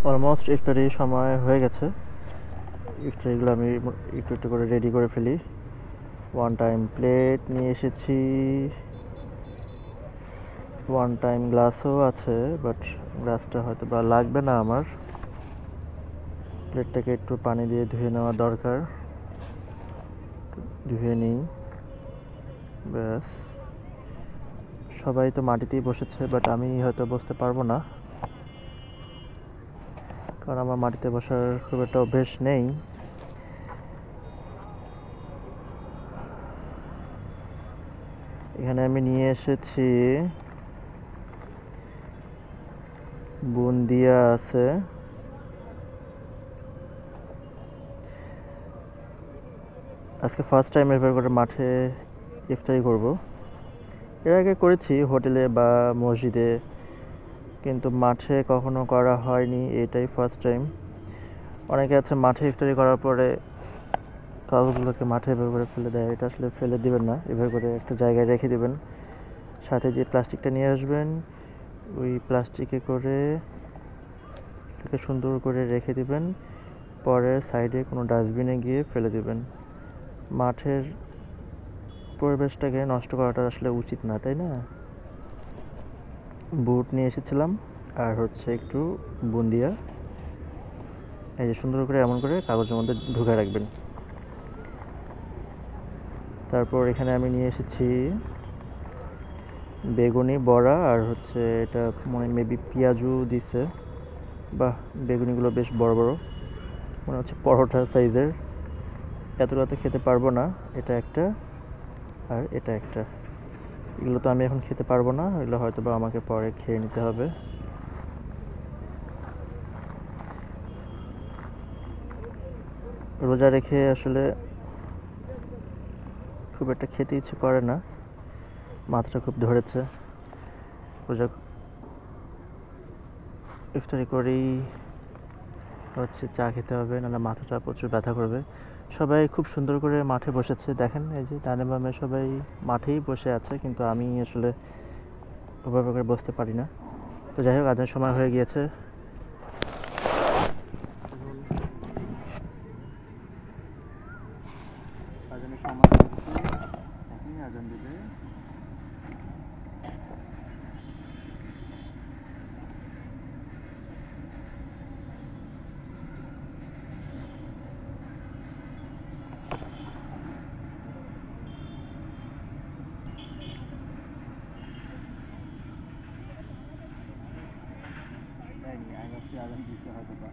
Almost ইফতারির সময় হয়ে গেছে। ইফতারিগুলো আমি একটু একটু করে রেডি করে ফেলি। ওয়ান টাইম প্লেট নিয়ে এসেছি, ওয়ান টাইম গ্লাসও আছে, বাট গ্লাসটা হয়তো বা লাগবে না আমার। প্লেটটাকে একটু পানি দিয়ে ধুয়ে নেওয়া দরকার, ধুয়ে নিই। ব্যাস, সবাই তো মাটিতেই বসেছে, বাট আমি হয়তো বসতে পারবো না, কারণ আমার মাটিতে বসার খুব একটা অভ্যেস নেই। এখানে আমি নিয়ে এসেছি বুন্দিয়া আছে, আজকে ফার্স্ট টাইম এভাবে করে মাঠে ইফতারি করব। এর আগে করেছি হোটেলে বা মসজিদে, কিন্তু মাঠে কখনো করা হয়নি, এটাই ফার্স্ট টাইম। অনেকে আছে মাঠে ইফতারি করার পরে কাগজগুলোকে মাঠে এভাবে করে ফেলে দেয়, এটা আসলে ফেলে দিবেন না, এভাবে করে একটা জায়গায় রেখে দিবেন। সাথে যে প্লাস্টিকটা নিয়ে আসবেন, ওই প্লাস্টিকে করে এটাকে সুন্দর করে রেখে দিবেন, পরে সাইডে কোনো ডাস্টবিনে গিয়ে ফেলে দিবেন। মাঠের পরিবেশটাকে নষ্ট করাটা আসলে উচিত না, তাই না? বুট নিয়ে এসেছিলাম, আর হচ্ছে একটু বুন্দিয়া। এই যে সুন্দর করে এমন করে কাগজের মধ্যে ঢুকে রাখবেন। তারপর এখানে আমি নিয়ে এসেছি বেগুনি বড়া, আর হচ্ছে এটা মেবি পেঁয়াজু দিছে। বাহ, বেগুনিগুলো বেশ বড় বড়, মনে হচ্ছে পরোটা সাইজের। এতটা তো খেতে পারবো না, এটা একটা আর এটা একটা। এগুলো তো আমি এখন খেতে পারবো না, এগুলো হয়তো বা আমাকে পরে খেয়ে নিতে হবে। রোজা রেখে আসলে খুব একটা খেতে ইচ্ছে করে না, মাথাটা খুব ধরেছে। রোজা ইফতারি করেই হচ্ছে চা খেতে হবে, নাহলে মাথাটা প্রচুর ব্যথা করবে। সবাই খুব সুন্দর করে মাঠে বসেছে, দেখেন এই যে ডানে বামে সবাই মাঠেই বসে আছে, কিন্তু আমি আসলে ওভাবে করে বসতে পারি না। তো যাই হোক, আজানের সময় হয়ে গিয়েছে। আজানের সময় হয়ে গেছে, এখনই আজান দিবে। আমি ভাবছি আজান দিচ্ছে হয়তো বা।